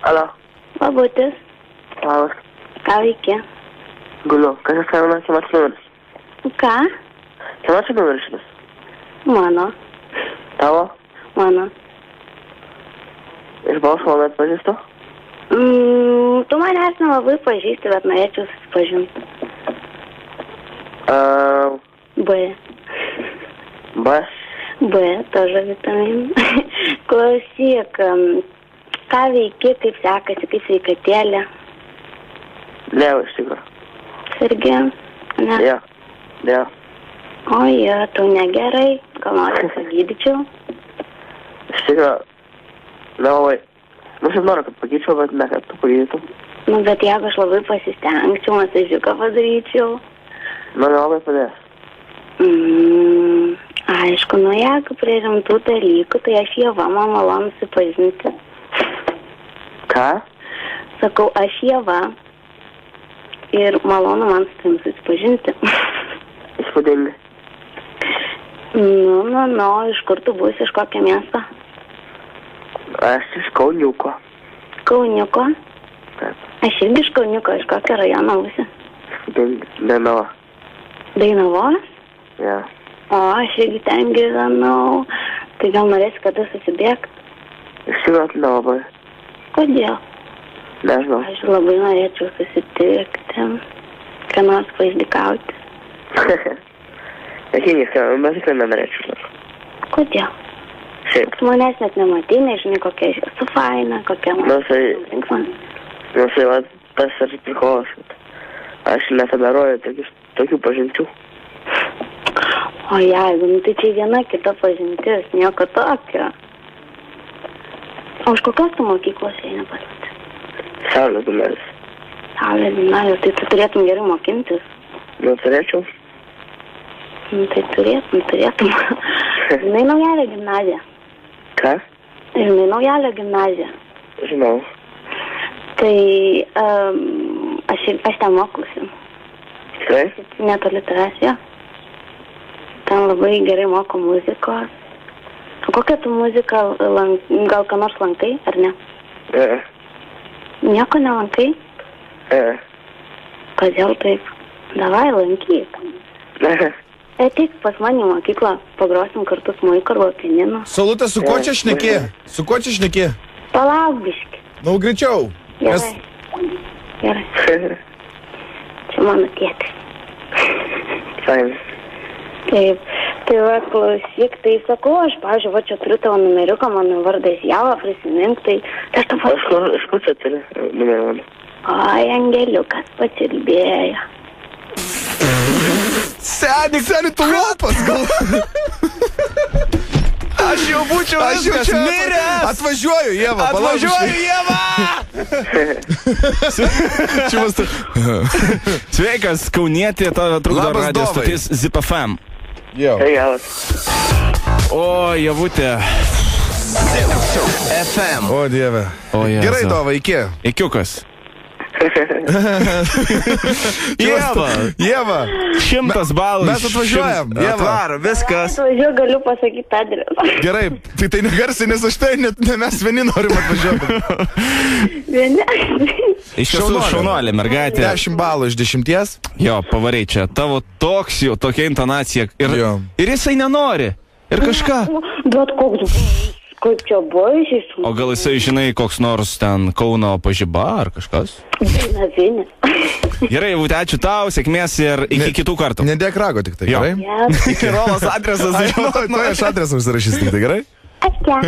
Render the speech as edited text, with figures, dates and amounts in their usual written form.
Alio. Labutis. Labas. Ką veiki? Guliu. Kas skambina, kieno čia numeris? Ką? Kieno čia numeris šitas? Mano. Tavo? Mano. Iš balso man atpažįstu? Tu manęs nelabai pažįsti, bet norėčiau susipažinti. B. B? B, тоже vitamin. Klausyk, ką veiki, kaip sekasi, kaip sveikatėlė? Lėva iš tikrųjų. Irgi? Ne? Jo. Jo. Oi, tau negerai, gal nori pagydyčiau? Iš tikrųjų. Nelabai. Nu, šiaip noriu, kad pagyčiau, bet ne, kad tu pagydytum. Nu, bet jeigu aš labai pasistengčiau, masažiuką padaryčiau. Nu, nelabai padės. Aišku, nu jeigu prie rimtų dalykų, tai aš Ieva, man malonu susipažinti. Ką? Sakau, aš Ieva ir malonu man su tavim susipažinti. Įspūdingai. Nu, iš kur tu būsi, iš kokio miesto? Aš iš Kauniuko. Kauniuko? Taip. Aš irgi iš Kauniuko, iš kokio rajono būsi? Dainava. Dainavos? Ja. O, aš irgi ten gyvenau. Tai gal norėsi kada susibėgti? Iš tikrųjų nelabai. Kodėl? Nežinau. Aš labai norėčiau susitikti, ką nors paišdykauti. Nekinys, bet tikrai nenorėčiau. Kodėl? Šiaip. Tu manęs net nematei, nežinai, kokia aš esu faina, kokia man. Nu, tai va, tas ir prikolas. Aš netaberuoju tokių pažinčių. O jeigu, nu tai čia viena kita pažintis, nieko tokio. O iš kokios tu mokyklos eini pasakyti? Saulės numeris. Saulės numeris, tai tu turėtum gerai mokintis. Nu, turėčiau. Nu, tai turėtum. Žinai Naujalio gimnaziją? Ką? Žinai Naujalio gimnaziją? Žinau. Tai aš ten mokusi. Tikrai? Netoli tavęs, jo. Ten labai gerai moko muzikos. O kokią tu muziką gal ką nors lankai, ar ne? Nieko nelankai? Kodėl taip? Davai, lankyk. Ateik pas mane į mokyklą, pagrosim kartu smuiku arba pianinu. Saulutė, su kuo čia šneki? Su kuo čia šneki? Palauk biškį. Nu, greičiau. Gerai. Gerai. Čia mano tėtis. Fain. Taip. Tai va, klausyk, tai sakau, aš, pavyzdžiui, va čia turiu tavo numeriuką, mano vardas Java, prisimink, tai aš tau pasakysiu. Iš kur čia turi numerį mano? Oi, angeliukas pačiulbėjo. Seni, tu lopas, gal? Aš jau būčiau viskas miręs. Atvažiuoju, Ieva, palauk. Atvažiuoju, Ieva! Sveikas, Kaunietė, tavo trukdo radijos stotis Zip FM. Jau. Hei, Javas. O, Javutė. Zip FM. O, Dieve. O, Jėzu. Gerai, Dova, iki. Ikiukas. Ieva. 100 balų. Mes atvažiuojam. Ieva. Atvaro, viskas. Atvažiuoju, galiu pasakyti adresą. Gerai, tai negarsiai, nes aš tai net mes vieni norim atvažiuoti. Vieni. Iš tiesų šaunuolė, mergaitė. 10 balų iš 10. Jo, pavarai čia. Tavo toks jau, tokia intonacija. Ir jisai nenori. Ir kažką. Bet koks kaip čia baisiai. O gal jisai, žinai, koks nors ten Kauno pažiba ar kažkas? Dainavinis. Gerai, Javutė, ačiū tau, sėkmės ir iki kitų kartų. Nedėk rago tik tai, gerai? Iki Rolos adresas. Aš adresą užsirašysiu tik tai, gerai? Ačiū.